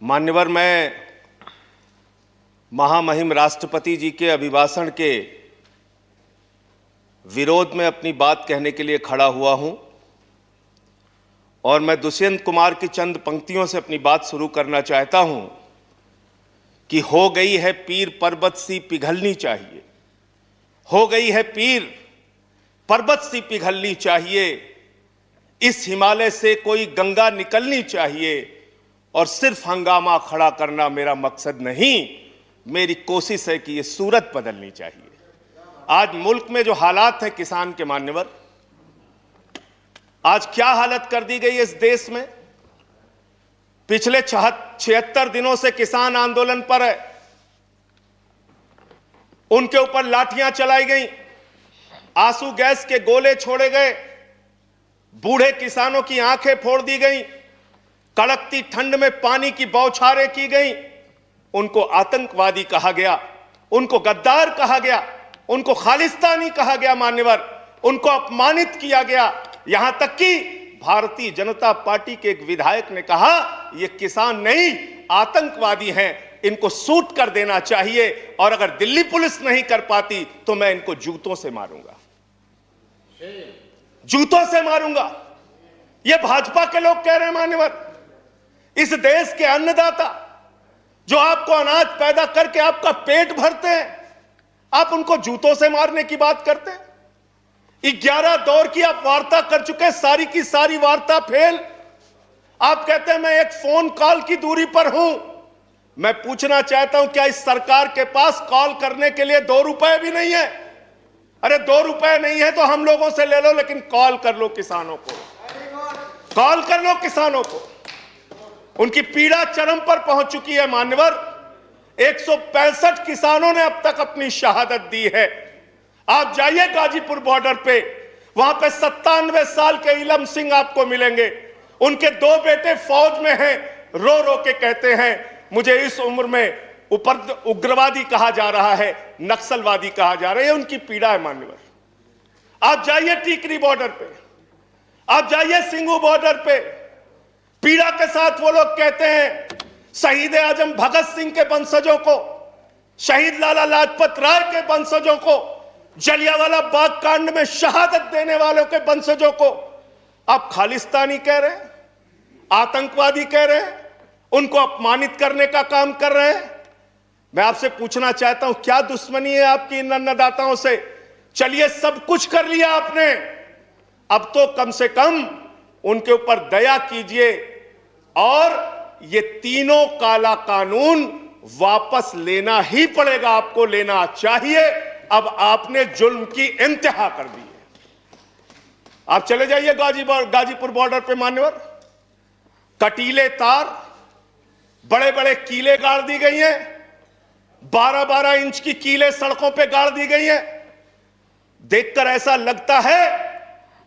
मान्यवर, मैं महामहिम राष्ट्रपति जी के अभिभाषण के विरोध में अपनी बात कहने के लिए खड़ा हुआ हूं और मैं दुष्यंत कुमार की चंद पंक्तियों से अपनी बात शुरू करना चाहता हूं कि हो गई है पीर पर्वत सी पिघलनी चाहिए, हो गई है पीर पर्वत सी पिघलनी चाहिए, इस हिमालय से कोई गंगा निकलनी चाहिए और सिर्फ हंगामा खड़ा करना मेरा मकसद नहीं, मेरी कोशिश है कि ये सूरत बदलनी चाहिए। आज मुल्क में जो हालात है किसान के, मान्यवर, आज क्या हालत कर दी गई है इस देश में। पिछले 76 दिनों से किसान आंदोलन पर है, उनके ऊपर लाठियां चलाई गई, आंसू गैस के गोले छोड़े गए, बूढ़े किसानों की आंखें फोड़ दी गई, कड़कती ठंड में पानी की बौछारें की गई, उनको आतंकवादी कहा गया, उनको गद्दार कहा गया, उनको खालिस्तानी कहा गया, मान्यवर, उनको अपमानित किया गया। यहां तक कि भारतीय जनता पार्टी के एक विधायक ने कहा ये किसान नहीं आतंकवादी हैं, इनको शूट कर देना चाहिए और अगर दिल्ली पुलिस नहीं कर पाती तो मैं इनको जूतों से मारूंगा, जूतों से मारूंगा। ये भाजपा के लोग कह रहे हैं, मान्यवर। इस देश के अन्नदाता जो आपको अनाज पैदा करके आपका पेट भरते हैं, आप उनको जूतों से मारने की बात करते हैं। 11 दौर की आप वार्ता कर चुके, सारी की सारी वार्ता फेल। आप कहते हैं मैं एक फोन कॉल की दूरी पर हूं। मैं पूछना चाहता हूं क्या इस सरकार के पास कॉल करने के लिए 2 रुपए भी नहीं है? अरे 2 रुपए नहीं है तो हम लोगों से ले लो, लेकिन कॉल कर लो किसानों को, कॉल कर लो किसानों को। उनकी पीड़ा चरम पर पहुंच चुकी है, मान्यवर। 165 किसानों ने अब तक अपनी शहादत दी है। आप जाइए गाजीपुर बॉर्डर पे, वहां पे 97 साल के इलम सिंह आपको मिलेंगे। उनके 2 बेटे फौज में हैं, रो रो के कहते हैं मुझे इस उम्र में उग्रवादी कहा जा रहा है, नक्सलवादी कहा जा रहा है। उनकी पीड़ा है, मान्यवर। आप जाइए टीकरी बॉर्डर पे, आप जाइए सिंगू बॉर्डर पे, पीड़ा के साथ वो लोग कहते हैं शहीद आजम भगत सिंह के वंशजों को, शहीद लाला लाजपत राय के वंशजों को, जलियांवाला बाग कांड में शहादत देने वालों के वंशजों को आप खालिस्तानी कह रहे हैं, आतंकवादी कह रहे हैं, उनको अपमानित करने का काम कर रहे हैं। मैं आपसे पूछना चाहता हूं क्या दुश्मनी है आपकी इन अन्नदाताओं से? चलिए सब कुछ कर लिया आपने, अब तो कम से कम उनके ऊपर दया कीजिए और ये तीनों काला कानून वापस लेना ही पड़ेगा, आपको लेना चाहिए। अब आपने जुल्म की इंतहा कर दी है। आप चले जाइए गाजीपुर बॉर्डर पे, मान्यवर, कटीले तार, बड़े बड़े कीले गाड़ दी गई हैं, 12-12 इंच की कीले सड़कों पे गाड़ दी गई हैं। देखकर ऐसा लगता है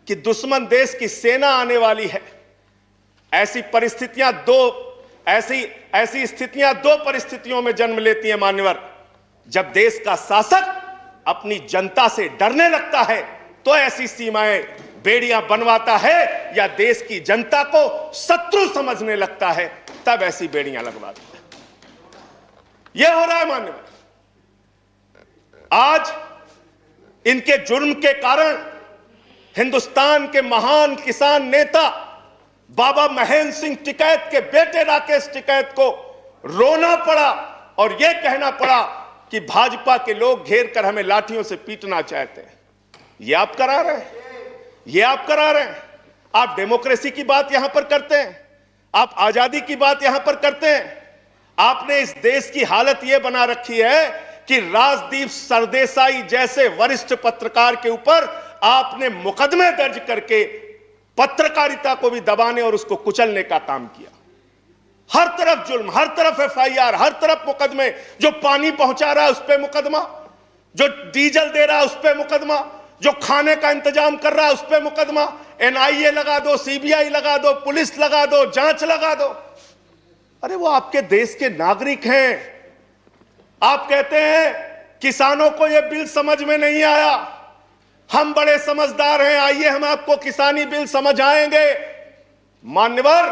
कि दुश्मन देश की सेना आने वाली है। ऐसी स्थितियां दो परिस्थितियों में जन्म लेती हैं, मान्यवर। जब देश का शासक अपनी जनता से डरने लगता है तो ऐसी सीमाएं बेड़ियां बनवाता है, या देश की जनता को शत्रु समझने लगता है तब ऐसी बेड़ियां लगवाता है। यह हो रहा है, मान्यवर। आज इनके जुर्म के कारण हिंदुस्तान के महान किसान नेता बाबा महेंद्र सिंह टिकैत के बेटे राकेश टिकैत को रोना पड़ा और यह कहना पड़ा कि भाजपा के लोग घेर कर हमें लाठियों से पीटना चाहते हैं। यह आप करा रहे हैं, यह आप करा रहे हैं। आप डेमोक्रेसी की बात यहां पर करते हैं, आप आजादी की बात यहां पर करते हैं। आपने इस देश की हालत यह बना रखी है कि राजदीप सरदेसाई जैसे वरिष्ठ पत्रकार के ऊपर आपने मुकदमे दर्ज करके पत्रकारिता को भी दबाने और उसको कुचलने का काम किया। हर तरफ जुल्म, हर तरफ एफआईआर, हर तरफ मुकदमे। जो पानी पहुंचा रहा है उस पे मुकदमा, जो डीजल दे रहा है उस पे मुकदमा, जो खाने का इंतजाम कर रहा है उस पे मुकदमा। एनआईए लगा दो, सीबीआई लगा दो, पुलिस लगा दो, जांच लगा दो। अरे वो आपके देश के नागरिक हैं। आप कहते हैं किसानों को यह बिल समझ में नहीं आया, हम बड़े समझदार हैं, आइए हम आपको किसानी बिल समझाएंगे। मान्यवर,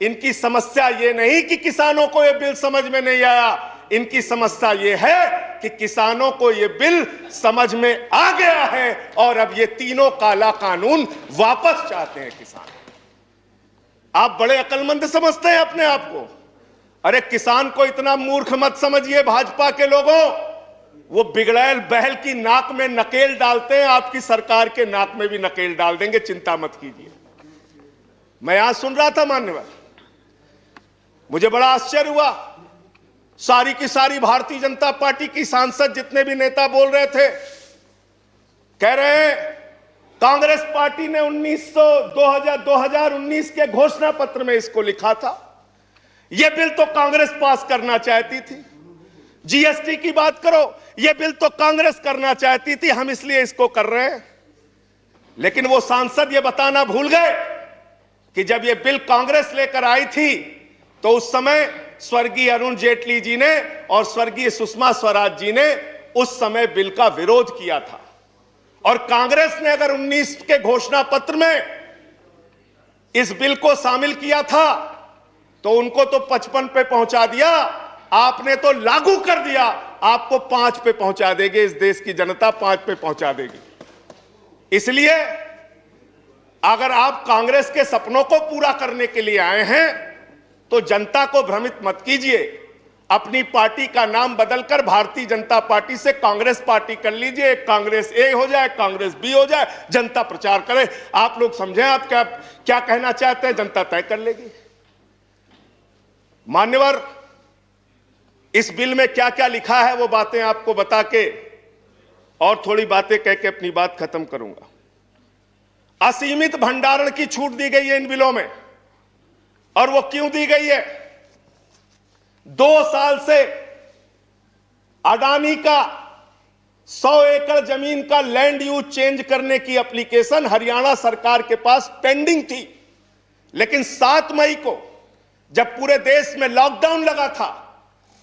इनकी समस्या ये नहीं कि किसानों को ये बिल समझ में नहीं आया, इनकी समस्या ये है कि किसानों को ये बिल समझ में आ गया है और अब ये तीनों काला कानून वापस चाहते हैं किसान। आप बड़े अक्लमंद समझते हैं अपने आप को। अरे किसान को इतना मूर्ख मत समझिए भाजपा के लोगों, वो बिगड़ैल बैल की नाक में नकेल डालते हैं, आपकी सरकार के नाक में भी नकेल डाल देंगे, चिंता मत कीजिए। मैं आज सुन रहा था मान्यवर, मुझे बड़ा आश्चर्य हुआ, सारी की सारी भारतीय जनता पार्टी की सांसद जितने भी नेता बोल रहे थे, कह रहे हैं कांग्रेस पार्टी ने 2019 के घोषणा पत्र में इसको लिखा था, यह बिल तो कांग्रेस पास करना चाहती थी। जीएसटी की बात करो, यह बिल तो कांग्रेस करना चाहती थी, हम इसलिए इसको कर रहे हैं। लेकिन वो सांसद यह बताना भूल गए कि जब यह बिल कांग्रेस लेकर आई थी तो उस समय स्वर्गीय अरुण जेटली जी ने और स्वर्गीय सुषमा स्वराज जी ने उस समय बिल का विरोध किया था। और कांग्रेस ने अगर 19 के घोषणा पत्र में इस बिल को शामिल किया था तो उनको तो 55 पे पहुंचा दिया, आपने तो लागू कर दिया, आपको 5 पे पहुंचा देगी, इस देश की जनता 5 पे पहुंचा देगी। इसलिए अगर आप कांग्रेस के सपनों को पूरा करने के लिए आए हैं तो जनता को भ्रमित मत कीजिए, अपनी पार्टी का नाम बदलकर भारतीय जनता पार्टी से कांग्रेस पार्टी कर लीजिए, कांग्रेस ए हो जाए, कांग्रेस बी हो जाए, जनता प्रचार करे। आप लोग समझें आप क्या कहना चाहते हैं, जनता तय कर लेगी। मान्यवर, इस बिल में क्या क्या लिखा है वो बातें आपको बता के और थोड़ी बातें कह के अपनी बात खत्म करूंगा। असीमित भंडारण की छूट दी गई है इन बिलों में, और वो क्यों दी गई है? 2 साल से अडानी का 100 एकड़ जमीन का लैंड यूज चेंज करने की एप्लीकेशन हरियाणा सरकार के पास पेंडिंग थी, लेकिन 7 मई को जब पूरे देश में लॉकडाउन लगा था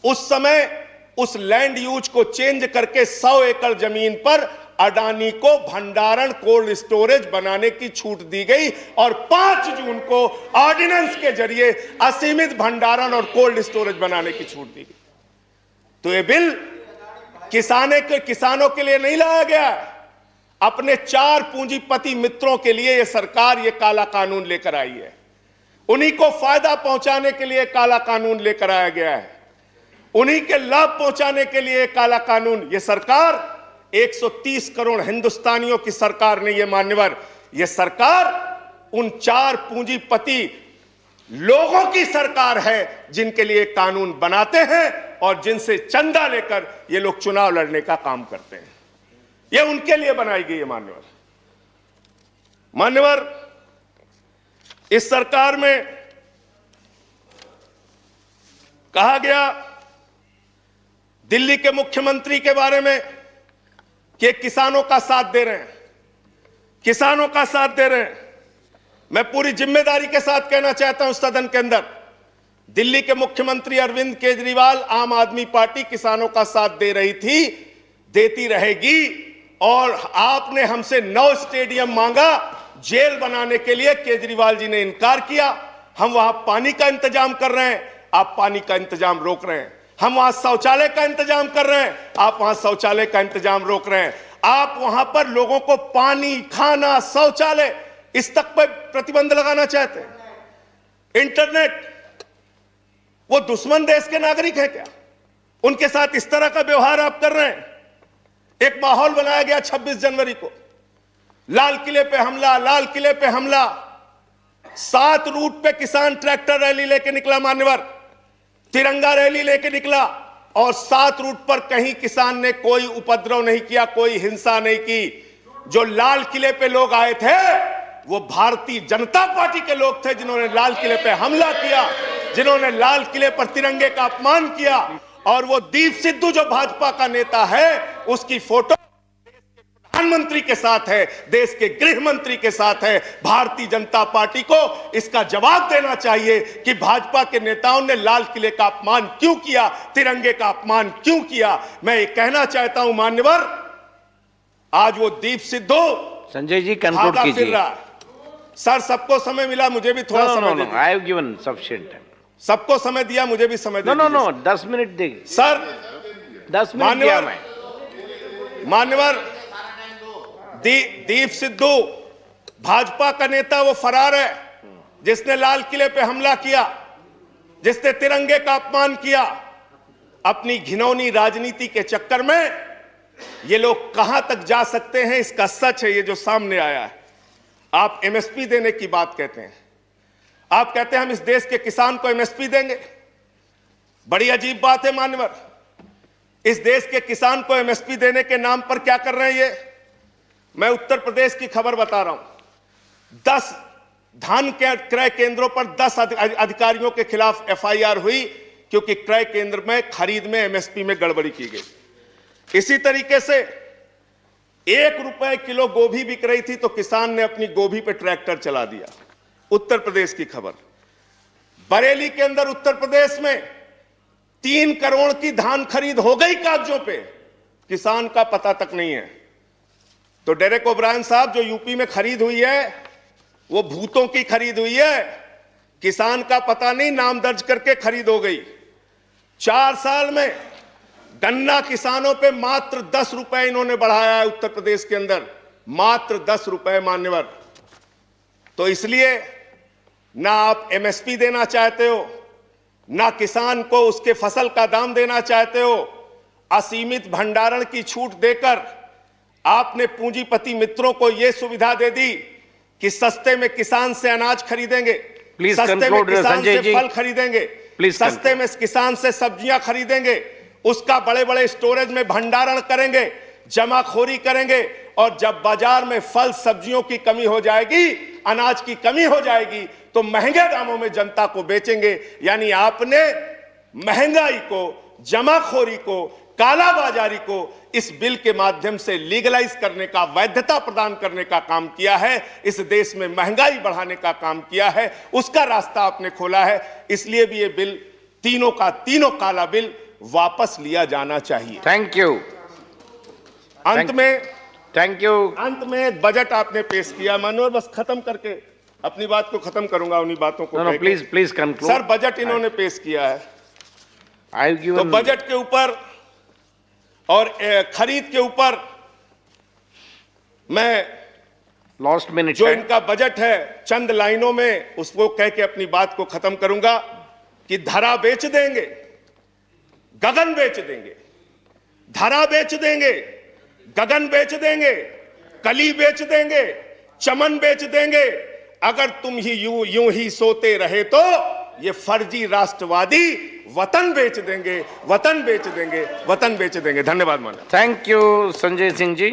उस समय उस लैंड यूज को चेंज करके 100 एकड़ जमीन पर अडानी को भंडारण कोल्ड स्टोरेज बनाने की छूट दी गई और 5 जून को ऑर्डिनेंस के जरिए असीमित भंडारण और कोल्ड स्टोरेज बनाने की छूट दी गई। तो ये बिल किसानों के लिए नहीं लाया गया, अपने 4 पूंजीपति मित्रों के लिए ये सरकार ये काला कानून लेकर आई है। उन्हीं को फायदा पहुंचाने के लिए काला कानून लेकर आया गया है, उन्हीं के लाभ पहुंचाने के लिए काला कानून। ये सरकार 130 करोड़ हिंदुस्तानियों की सरकार नहीं है मान्यवर, यह सरकार उन 4 पूंजीपति लोगों की सरकार है जिनके लिए कानून बनाते हैं और जिनसे चंदा लेकर ये लोग चुनाव लड़ने का काम करते हैं। यह उनके लिए बनाई गई है मान्यवर। मान्यवर, इस सरकार में कहा गया दिल्ली के मुख्यमंत्री के बारे में कि किसानों का साथ दे रहे हैं, किसानों का साथ दे रहे हैं। मैं पूरी जिम्मेदारी के साथ कहना चाहता हूं सदन के अंदर, दिल्ली के मुख्यमंत्री अरविंद केजरीवाल, आम आदमी पार्टी किसानों का साथ दे रही थी, देती रहेगी। और आपने हमसे 9 स्टेडियम मांगा जेल बनाने के लिए, केजरीवाल जी ने इनकार किया। हम वहां पानी का इंतजाम कर रहे हैं, आप पानी का इंतजाम रोक रहे हैं। हम वहां शौचालय का इंतजाम कर रहे हैं, आप वहां शौचालय का इंतजाम रोक रहे हैं। आप वहां पर लोगों को पानी, खाना, शौचालय इस तक पर प्रतिबंध लगाना चाहते हैं। इंटरनेट, वो दुश्मन देश के नागरिक है क्या? उनके साथ इस तरह का व्यवहार आप कर रहे हैं। एक माहौल बनाया गया 26 जनवरी को, लाल किले पे हमला, लाल किले पे हमला। 7 रूट पे किसान ट्रैक्टर रैली लेके निकला मान्यवर, तिरंगा रैली लेके निकला, और 7 रूट पर कहीं किसान ने कोई उपद्रव नहीं किया, कोई हिंसा नहीं की। जो लाल किले पे लोग आए थे वो भारतीय जनता पार्टी के लोग थे जिन्होंने लाल किले पे हमला किया, जिन्होंने लाल किले पर तिरंगे का अपमान किया। और वो दीप सिद्धू जो भाजपा का नेता है, उसकी फोटो प्रधानमंत्री के साथ है, देश के गृह मंत्री के साथ है। भारतीय जनता पार्टी को इसका जवाब देना चाहिए कि भाजपा के नेताओं ने लाल किले का अपमान क्यों किया, तिरंगे का अपमान क्यों किया। मैं ये कहना चाहता हूं मान्यवर, आज वो दीप सिद्धू संजय जी कंक्लूड कीजिए। सर सबको समय मिला, मुझे भी थोड़ा समय दे दीजिए। I have given sufficient time. सबको समय दिया, मुझे भी समय दे No, दीजिए। 10 मिनट देगी। सर 10 मिनट दिया मैं। मान्यवर दीप सिद्धू भाजपा का नेता वो फरार है जिसने लाल किले पे हमला किया, जिसने तिरंगे का अपमान किया। अपनी घिनौनी राजनीति के चक्कर में ये लोग कहां तक जा सकते हैं, इसका सच है ये जो सामने आया है। आप एमएसपी देने की बात कहते हैं, आप कहते हैं हम इस देश के किसान को एमएसपी देंगे। बड़ी अजीब बात है मान्यवर, इस देश के किसान को एमएसपी देने के नाम पर क्या कर रहे हैं ये। मैं उत्तर प्रदेश की खबर बता रहा हूं। 10 धान के क्रय केंद्रों पर 10 अधिकारियों के खिलाफ एफआईआर हुई क्योंकि क्रय केंद्र में खरीद में एमएसपी में गड़बड़ी की गई। इसी तरीके से 1 रुपए किलो गोभी बिक रही थी तो किसान ने अपनी गोभी पे ट्रैक्टर चला दिया। उत्तर प्रदेश की खबर। बरेली के अंदर उत्तर प्रदेश में 3 करोड़ की धान खरीद हो गई कागजों पे, किसान का पता तक नहीं है। तो डेरेक ओब्रायन साहब, जो यूपी में खरीद हुई है वो भूतों की खरीद हुई है, किसान का पता नहीं, नाम दर्ज करके खरीद हो गई। 4 साल में गन्ना किसानों पे मात्र 10 रुपए इन्होंने बढ़ाया है उत्तर प्रदेश के अंदर, मात्र 10 रुपए मान्यवर। तो इसलिए ना आप एमएसपी देना चाहते हो, ना किसान को उसके फसल का दाम देना चाहते हो। असीमित भंडारण की छूट देकर आपने पूंजीपति मित्रों को यह सुविधा दे दी कि सस्ते में किसान से अनाज खरीदेंगे, सस्ते में किसान से फल खरीदेंगे, सस्ते में किसान से सब्जियां खरीदेंगे, उसका बड़े बड़े स्टोरेज में भंडारण करेंगे, जमाखोरी करेंगे, और जब बाजार में फल सब्जियों की कमी हो जाएगी, अनाज की कमी हो जाएगी, तो महंगे दामों में जनता को बेचेंगे। यानी आपने महंगाई को, जमाखोरी को, कालाबाजारी को इस बिल के माध्यम से लीगलाइज करने का, वैधता प्रदान करने का काम किया है। इस देश में महंगाई बढ़ाने का काम किया है, उसका रास्ता आपने खोला है। इसलिए भी ये बिल, तीनों का तीनों काला बिल वापस लिया जाना चाहिए। Thank you. अंत में थैंक यू। अंत में एक बजट आपने पेश किया मानोर, बस खत्म करके अपनी बात को खत्म करूंगा उन्हीं बातों को। No please conclude. Sir budget इन्होंने पेश किया है, तो बजट के ऊपर और खरीद के ऊपर मैं लास्ट मिनट जो इनका बजट है चंद लाइनों में उसको कह के अपनी बात को खत्म करूंगा कि धरा बेच देंगे, गगन बेच देंगे। धरा बेच देंगे, गगन बेच देंगे, कली बेच देंगे, चमन बेच देंगे। अगर तुम ही यूं ही सोते रहे तो ये फर्जी राष्ट्रवादी वतन बेच देंगे, वतन बेच देंगे, वतन बेच देंगे। धन्यवाद माननीय। Thank you Sanjay Singh ji.